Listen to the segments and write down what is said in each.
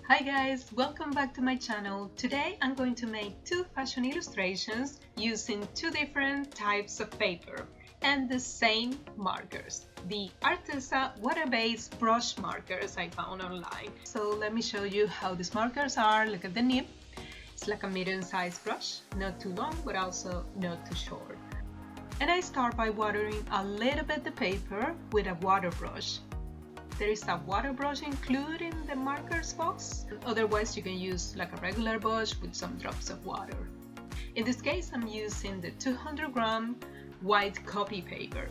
Hi guys, welcome back to my channel. Today I'm going to make two fashion illustrations using two different types of paper and the same markers. The Arteza water-based brush markers I found online. So let me show you how these markers are. Look at the nib. It's like a medium-sized brush, not too long but also not too short. And I start by watering a little bit the paper with a water brush. There is a water brush included in the markers box. Otherwise, you can use like a regular brush with some drops of water. In this case, I'm using the 200-gram white copy paper.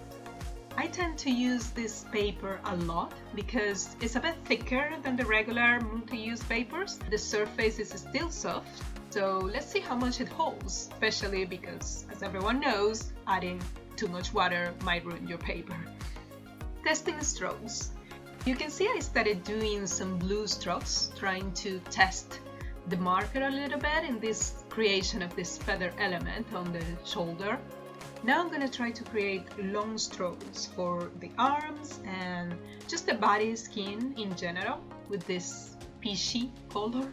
I tend to use this paper a lot because it's a bit thicker than the regular multi-use papers. The surface is still soft, so let's see how much it holds, especially because, as everyone knows, adding too much water might ruin your paper. Testing strokes. You can see I started doing some blue strokes, trying to test the marker a little bit in this creation of this feather element on the shoulder. Now I'm going to try to create long strokes for the arms and just the body skin in general with this peachy color.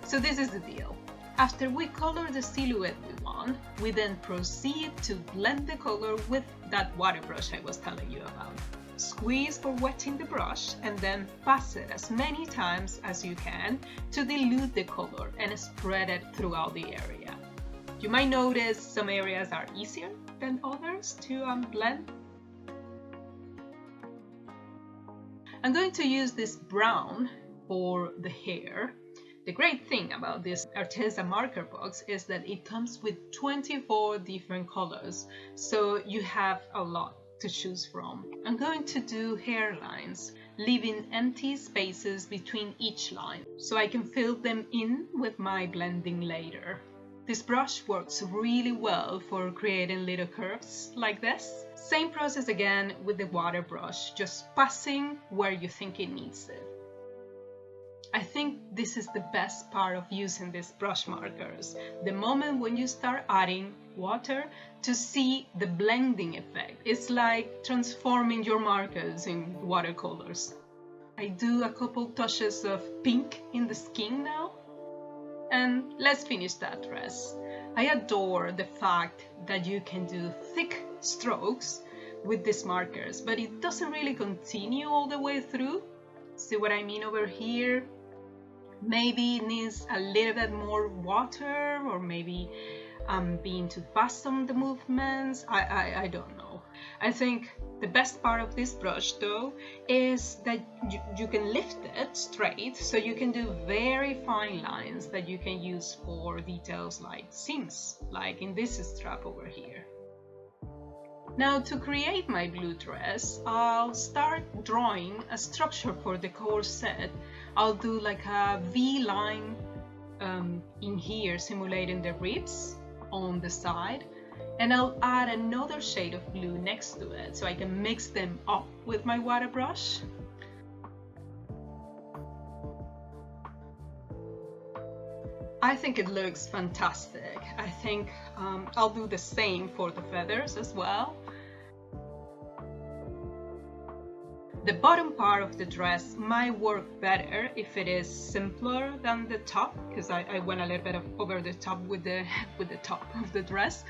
So this is the deal. After we color the silhouette we want, we then proceed to blend the color with that water brush I was telling you about. Squeeze for wetting the brush and then pass it as many times as you can to dilute the color and spread it throughout the area. You might notice some areas are easier than others to blend. I'm going to use this brown for the hair. The great thing about this Arteza marker box is that it comes with 24 different colors, so you have a lot to choose from. I'm going to do hairlines, leaving empty spaces between each line so I can fill them in with my blending later. This brush works really well for creating little curves like this. Same process again with the water brush, just passing where you think it needs it. I think this is the best part of using these brush markers, the moment when you start adding water to see the blending effect. It's like transforming your markers in watercolors. I do a couple touches of pink in the skin now. And let's finish that dress. I adore the fact that you can do thick strokes with these markers, but it doesn't really continue all the way through. See what I mean over here? Maybe it needs a little bit more water, or maybe I'm being too fast on the movements. I don't know. I think the best part of this brush though is that you can lift it straight, so you can do very fine lines that you can use for details like seams, like in this strap over here. Now to create my blue dress, I'll start drawing a structure for the corset. I'll do like a V line in here, simulating the ribs on the side, and I'll add another shade of blue next to it so I can mix them up with my water brush. I think it looks fantastic. I think I'll do the same for the feathers as well. The bottom part of the dress might work better if it is simpler than the top, because I went a little bit over the top with the top of the dress.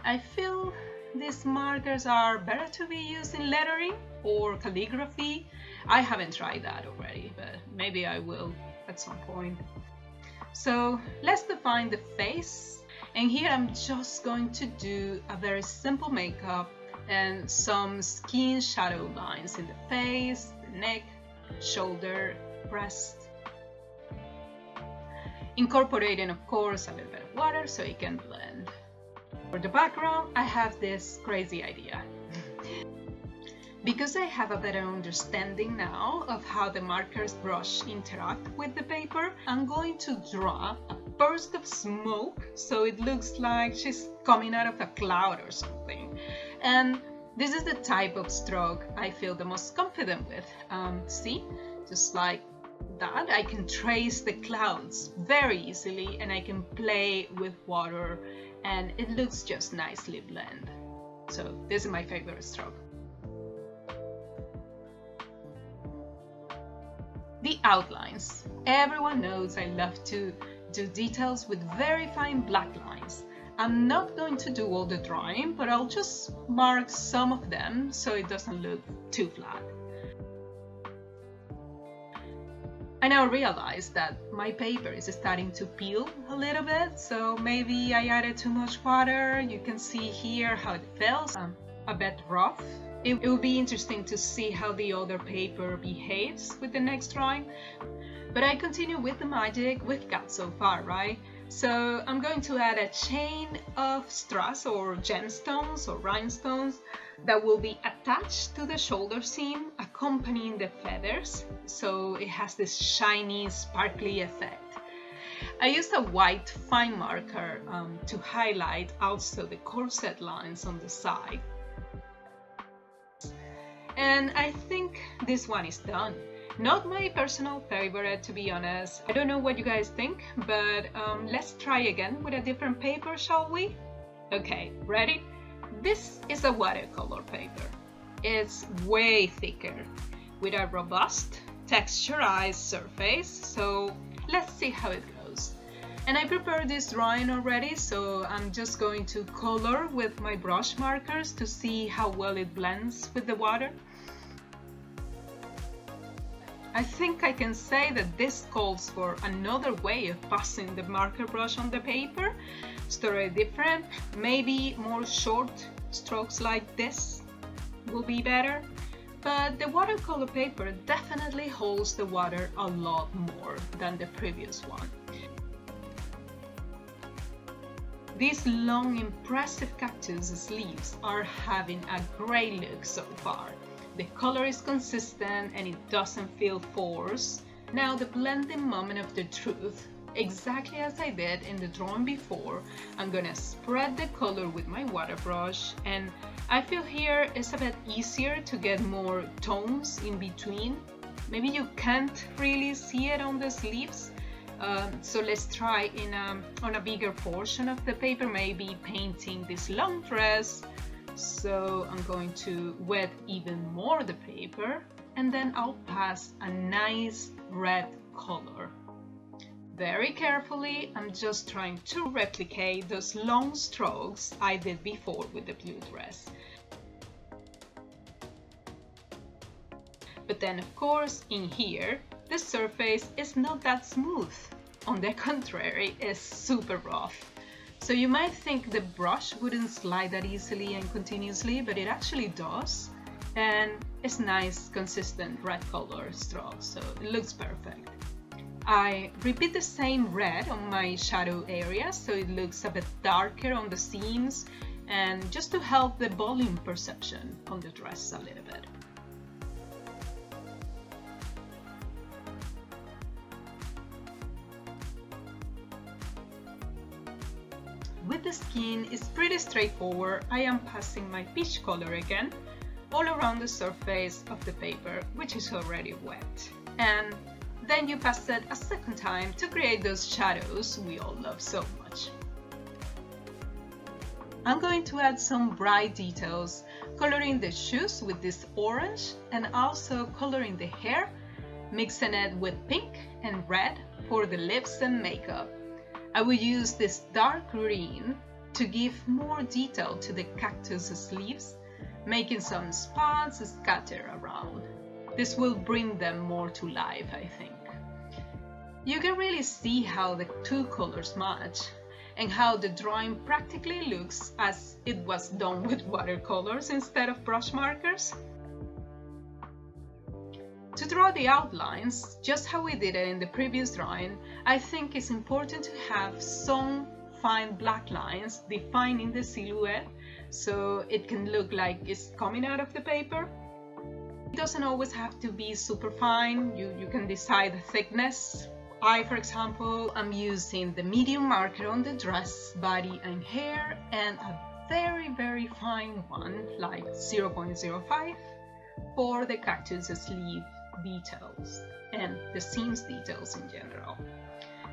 I feel these markers are better to be used in lettering or calligraphy. I haven't tried that already, but maybe I will at some point. So let's define the face, and here I'm just going to do a very simple makeup and some skin shadow lines in the face, the neck, shoulder, breast. Incorporating, of course, a little bit of water so it can blend. For the background, I have this crazy idea. Because I have a better understanding now of how the markers brush interact with the paper, I'm going to draw a burst of smoke so it looks like she's coming out of a cloud or something. And this is the type of stroke I feel the most confident with. See, just like that, I can trace the clouds very easily and I can play with water and it looks just nicely blended. So this is my favorite stroke. The outlines. Everyone knows I love to do details with very fine black lines. I'm not going to do all the drawing, but I'll just mark some of them so it doesn't look too flat. I now realize that my paper is starting to peel a little bit, so maybe I added too much water. You can see here how it feels, a bit rough. It will be interesting to see how the other paper behaves with the next drawing. But I continue with the magic we've got so far, right? So I'm going to add a chain of strass or gemstones or rhinestones that will be attached to the shoulder seam, accompanying the feathers, so it has this shiny, sparkly effect. I used a white fine marker to highlight also the corset lines on the side. And I think this one is done. Not my personal favorite, to be honest. I don't know what you guys think, but let's try again with a different paper, shall we? Okay, ready? This is a watercolor paper. It's way thicker with a robust texturized surface, so let's see how it goes. And I prepared this drawing already, so I'm just going to color with my brush markers to see how well it blends with the water. I think I can say that this calls for another way of passing the marker brush on the paper. Story different, maybe more short strokes like this will be better. But the watercolor paper definitely holds the water a lot more than the previous one. These long, impressive cactus leaves are having a great look so far. The color is consistent and it doesn't feel forced. Now the blending moment of the truth. Exactly as I did in the drawing before, I'm gonna spread the color with my water brush, and I feel here it's a bit easier to get more tones in between. Maybe you can't really see it on the sleeves, so let's try on a bigger portion of the paper, maybe painting this long dress. So I'm going to wet even more the paper, and then I'll pass a nice red color. Very carefully, I'm just trying to replicate those long strokes I did before with the blue dress. But then of course, in here, the surface is not that smooth. On the contrary, it's super rough. So you might think the brush wouldn't slide that easily and continuously, but it actually does. And it's nice, consistent red color strokes, so it looks perfect. I repeat the same red on my shadow area, so it looks a bit darker on the seams, and just to help the volume perception on the dress a little bit. With the skin, it's pretty straightforward. I am passing my peach color again all around the surface of the paper, which is already wet. And then you pass it a second time to create those shadows we all love so much. I'm going to add some bright details, coloring the shoes with this orange and also coloring the hair, mixing it with pink and red for the lips and makeup. I will use this dark green to give more detail to the cactus sleeves, making some spots scatter around. This will bring them more to life, I think. You can really see how the two colors match and how the drawing practically looks as it was done with watercolors instead of brush markers. To draw the outlines, just how we did it in the previous drawing, I think it's important to have some fine black lines defining the silhouette so it can look like it's coming out of the paper. It doesn't always have to be super fine, you can decide the thickness. For example, I'm using the medium marker on the dress, body and hair, and a very fine one like 0.05 for the cactus sleeve details and the seams details in general.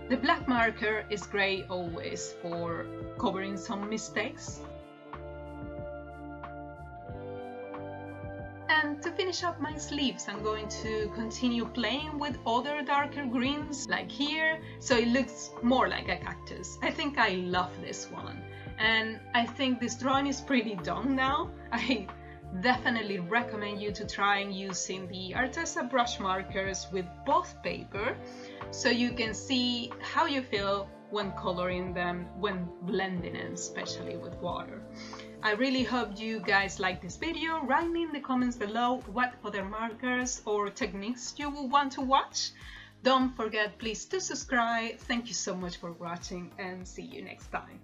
The black marker is great always for covering some mistakes. And to finish finish up my sleeves, I'm going to continue playing with other darker greens like here, so it looks more like a cactus. I think I love this one, and I think this drawing is pretty done now. I definitely recommend you to try using the Arteza brush markers with both paper, so you can see how you feel when coloring them, when blending them, especially with water. I really hope you guys like this video. Write me in the comments below what other markers or techniques you will want to watch. Don't forget please to subscribe. Thank you so much for watching, and see you next time.